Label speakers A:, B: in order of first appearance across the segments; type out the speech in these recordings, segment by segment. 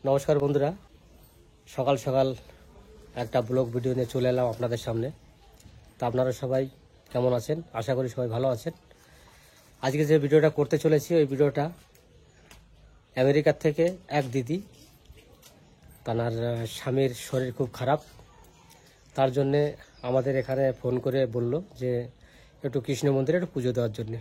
A: নমস্কার বন্ধুরা, সকাল সকাল একটা ব্লগ ভিডিও নিয়ে চলে এলাম আপনাদের সামনে। তা আপনারা সবাই কেমন আছেন? আশা করি সবাই ভালো আছেন। আজকে যে ভিডিওটা করতে চলেছি ওই ভিডিওটা আমেরিকার থেকে এক দিদি, তার স্বামীর শরীর খুব খারাপ, তার জন্যে আমাদের এখানে ফোন করে বলল যে একটু কৃষ্ণ মন্দিরে একটু পুজো দেওয়ার জন্যে।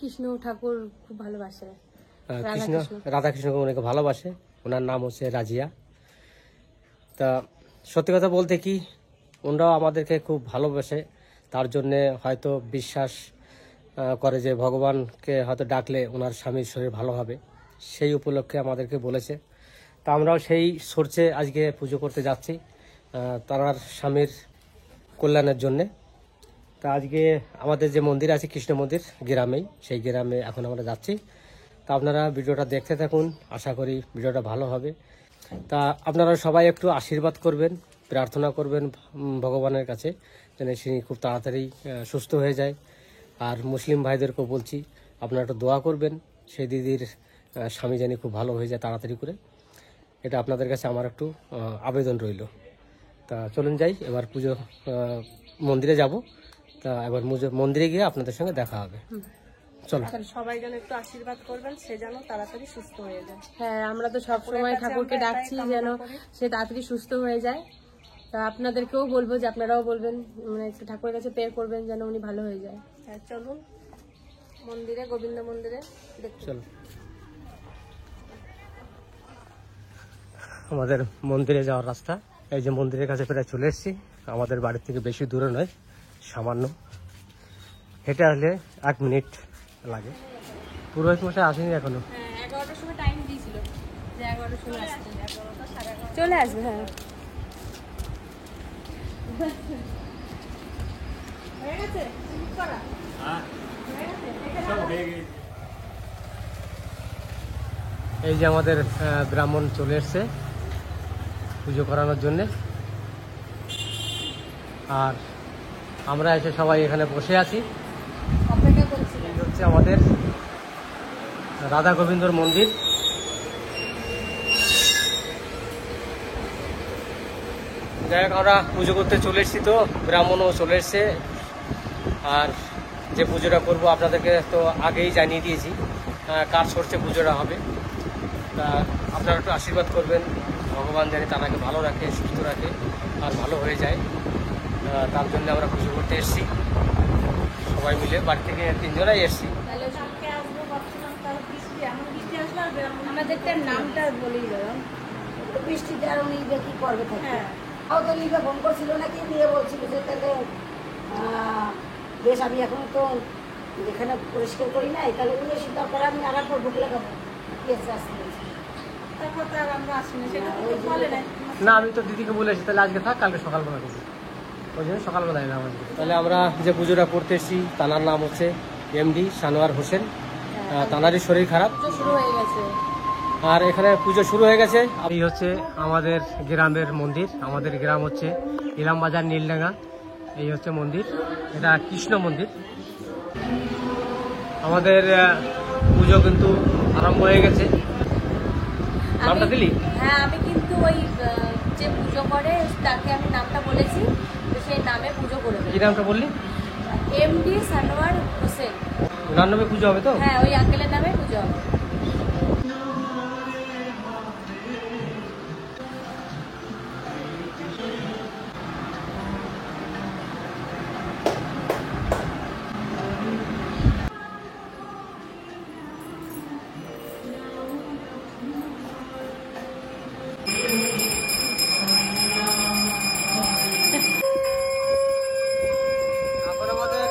B: কৃষ্ণ ঠাকুর খুব ভালোবাসে,
A: রাধাকৃষ্ণকে অনেকে ভালোবাসে। ওনার নাম হচ্ছে রাজিয়া। তা সত্যি কথা বলতে কি, ওনারাও আমাদেরকে খুব ভালোবাসে, তার জন্যে হয়তো বিশ্বাস করে যে ভগবানকে হয়তো ডাকলে ওনার স্বামীর শরীর ভালো হবে, সেই উপলক্ষে আমাদেরকে বলেছে। তা আমরাও সেই সোর্সে আজকে পুজো করতে যাচ্ছি তার স্বামীর কল্যাণের জন্যে। তা আজকে আমাদের যে মন্দির আছে কৃষ্ণ মন্দির গ্রামেই, সেই গ্রামে এখন আমরা যাচ্ছি। তা আপনারা ভিডিওটা দেখতে থাকুন, আশা করি ভিডিওটা ভালো হবে। তা আপনারা সবাই একটু আশীর্বাদ করবেন, প্রার্থনা করবেন ভগবানের কাছে যেন তিনি খুব তাড়াতাড়ি সুস্থ হয়ে যায়। আর মুসলিম ভাইদেরকেও বলছি আপনারা একটু দোয়া করবেন সেই দিদির স্বামী জানি খুব ভালো হয়ে যায় তাড়াতাড়ি করে। এটা আপনাদের কাছে আমার একটু আবেদন রইল। তা চলুন যাই, এবার পুজো মন্দিরে যাব। তা এবার মন্দিরে গিয়ে আপনাদের সঙ্গে দেখা হবে। চলো,
C: সবাই যেন একটু আশীর্বাদ করবেন, সে যেন তাড়াতাড়ি সুস্থ হয়ে যায়।
B: হ্যাঁ, আমরা তো সবসময় ঠাকুরকে ডাকছি যেন সে তাড়াতাড়ি সুস্থ হয়ে যায়। তা আপনাদেরকেও বলবো যে আপনারাও বলবেন, মানে একটু ঠাকুরের কাছে প্রে করবেন যেন উনি ভালো হয়ে যায়।
C: হ্যাঁ, চলুন মন্দিরে, গোবিন্দ মন্দিরে দেখতে।
A: চলো আমাদের মন্দিরে যাওয়ার রাস্তা। এই যে মন্দিরের কাছে প্রায় চলে এসেছি। আমাদের বাড়ির থেকে বেশি দূরে নয়, সামান্য হেঁটে আসলে 1 মিনিট লাগে। পুরোহিত মশাই আসেনি এখনো।
B: 11টার সময় টাইম দিয়েছিল যে 11টার সময় আসতে, চলে আসবে। হ্যাঁ,
C: হয়ে গেছে করা।
A: এই যে আমাদের ব্রাহ্মণ চলে এসছে পুজো করানোর জন্যে। আর আমরা এসে সবাই এখানে বসে আছি,
B: অপেক্ষা করছি।
A: এই হচ্ছে আমাদের রাধা গোবিন্দর মন্দির। যাই হোক, আমরা পুজো করতে চলে এসেছি, তো ব্রাহ্মণও চলে এসছে। আর যে পুজোটা করব আপনাদেরকে তো আগেই জানিয়ে দিয়েছি কার সোর্সে পুজোটা হবে। তা আপনারা একটু আশীর্বাদ করবেন, ভগবান জানি তাকে ভালো রাখে, সুস্থ রাখে আর ভালো হয়ে যায়। তার জন্য আমরা পুজো করতে এসেছি সবাই মিলে, বাড়ি থেকে 3 জনাই এসেছি।
C: কালকে আসবো ভাবছিলাম, তার বৃষ্টি, এমন বৃষ্টি আসলে আর বেরোবো না।
B: আমাদেরটা নামটা বলেই গেলাম,
D: বৃষ্টিতে আর উনি কি করবে থাকে।
C: হ্যাঁ,
D: তো লিখে ফোন করছিল নাকি, দিয়ে বলছিল যে তাহলে বেশ আমি এখন তো এখানে পরিষ্কার করি নাই, তাহলে উনি এসে দরকার আমি আর একবার বুক লাগাবো।
C: তারপর তো আর আমরা আসিনি, সেটা তো বলে নাই।
A: না, আমি তো দিদিকে বলে এসেছি তাহলে আজকে থাক, কালকে সকালবেলা করবো। ওই জন্য সকালবেলা এলাম আজকে। তাহলে আমরা যে পুজোটা করতে এসেছি তানার নাম হচ্ছে এমডি সানোয়ার হোসেন। তানারই শরীর খারাপ,
B: শুরু হয়ে গেছে।
A: আর এখানে পুজো শুরু হয়ে গেছে। এই হচ্ছে আমাদের গ্রামের মন্দির। আমাদের গ্রাম হচ্ছে ইলামবাজার নীলডাঙ্গা। এই হচ্ছে মন্দির, এটা কৃষ্ণ মন্দির। আমাদের পুজো কিন্তু আরম্ভ হয়ে গেছে। নামটা দিলি?
B: হ্যাঁ, আমি কিন্তু ওই যে পুজো করে তাকে আমি নামটা বলেছি, তো সেই নামে পুজো করে
A: কি নামটা বললি?
B: এমডি সানোয়ার হোসেন।
A: ওনার নামে পুজো হবে তো?
B: হ্যাঁ, ওই আঙ্কেলের নামে পুজো হবে।
A: এখন আমাদের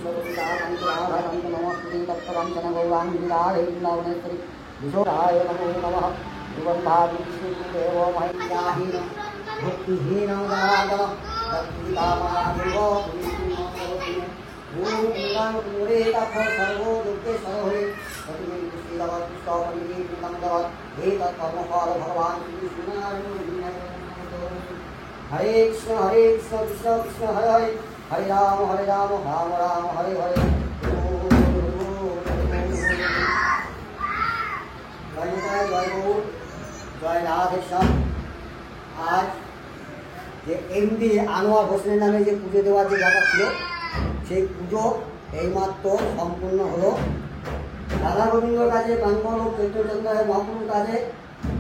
E: हरे कृष्ण कृष्ण कृष्ण हरे हरे हरे राम राम राम हरे हरे जय जय गौर जय राधेश्याम। आज যে এমডি আনোয়ার হোসেনের নামে যে পুজো দেওয়ার যে ব্যাপার ছিল সেই পুজো এইমাত্র সম্পূর্ণ হলো। রাধা গোবিন্দর কাছে প্রাণপণ চৈতন্যচন্দ্রের মহাপ্রভুর কাছে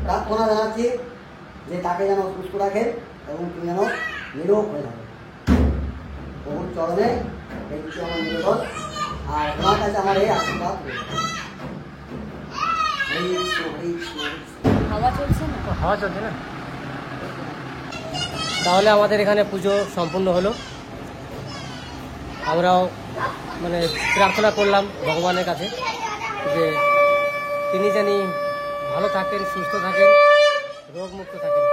E: প্রার্থনা জানাচ্ছি যে তাকে যেন সুস্থ রাখেন এবং তিনি যেন নিরোগ হয়ে থাকেন। প্রভুর চরণে এই বিষয়ে আমার নিবেদন, আর ওনার কাছে আমার এই আশীর্বাদ রয়েছে। হরে কৃষ্ণ হরে কৃষ্ণ।
B: হাওয়া চলছে না?
A: হাওয়া চলছে না? তাহলে আমাদের এখানে পুজো সম্পূর্ণ হলো। আমরাও মানে প্রার্থনা করলাম ভগবানের কাছে যে তিনি জানি ভালো থাকেন, সুস্থ থাকেন, রোগমুক্ত থাকেন।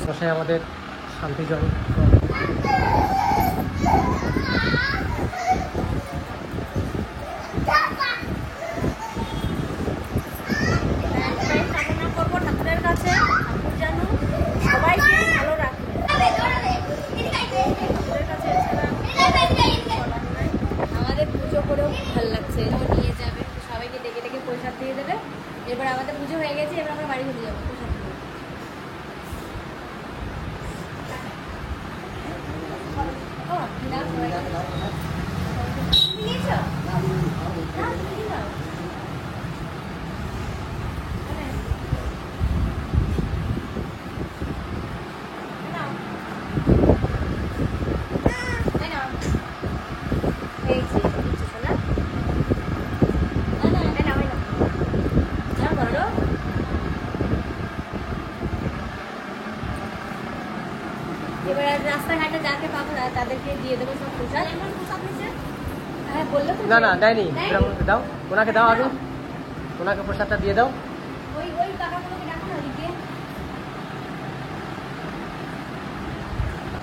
A: শশায় আমাদের শান্তি জল
C: কামনা করবো ঠাকুরের কাছে, ঠাকুর যেন সবাইকে ভালো রাখে। ঠাকুরের কাছে এছাড়া বলার নাই।
B: আমাদের পুজো করেও খুব ভালো লাগছে। ও নিয়ে যাবে, সবাইকে ডেকে ডেকে প্রসাদ দিয়ে দেবে। এবার আমাদের পুজো হয়ে গেছে, এবার আমরা বাড়ি চলে যাবো প্রসাদ দিয়ে। ও, দাও সবাইকে। তুমি নিয়েছো? দাও, তুমি দাও। এই নাও। এই যে, দিচ্ছি শোনা। এই নাও, এই নাও। নাও, ধরো। এবার আর রাস্তাঘাটে যাকে পাবো না তাদেরকে দিয়ে দেবো সব প্রসাদ। হ্যাঁ, বললো তো।
A: না না দেয়নি,
B: দেয়নি?
A: দাও ওনাকে, দাও আগে ওনাকে প্রসাদটা দিয়ে দাও।
B: ওই কাকাগুলোকে ডাকো না ওদিকে।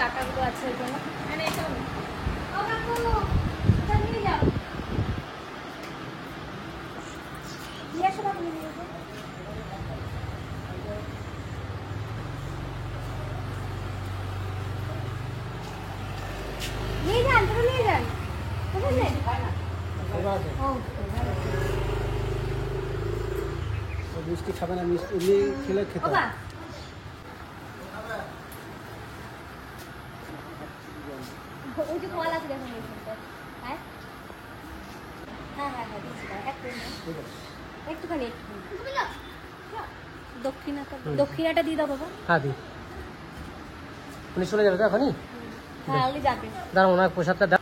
B: কাকাগুলো আছে ওখানে।
C: মানে এসব
B: ও কাকু, কোথায় নিয়ে যাও? নিয়ে আসো কাকু, নিয়ে আসো। নিয়ে যান, তোরা নিয়ে যান। ঠিক আছে? ও,
E: মিষ্টি খাবে না, মিষ্টি এমনি খেলে খেতে
B: বাবা। ওই যে কল আছে দেখুন এই ফোনটা। হ্যাঁ হ্যাঁ হ্যাঁ হ্যাঁ দিচ্ছি, দাঁড়াও, একটুখানি দক্ষিণাটা দিয়ে দাও বাবা।
A: হ্যাঁ দি, উনি চলে যাবে তো এখনই?
B: হ্যাঁ উনি যাবে।
A: দাঁড়াও ওনার প্রসাদটা দাও।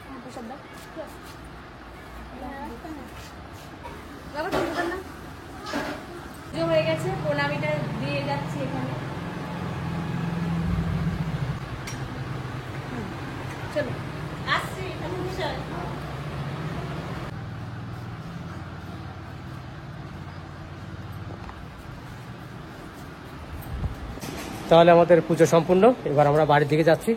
B: হ্যাঁ, প্রসাদ দাও। বাবা তুমি বল না। পুজো হয়ে গেছে, প্রণামীটা দিয়ে যাচ্ছি এখানে। চলো
C: আসছি ঠাকুর বিষয়।
A: তাহলে আমাদের পুজো সম্পূর্ণ। এবার আমরা বাড়ির দিকে যাচ্ছি।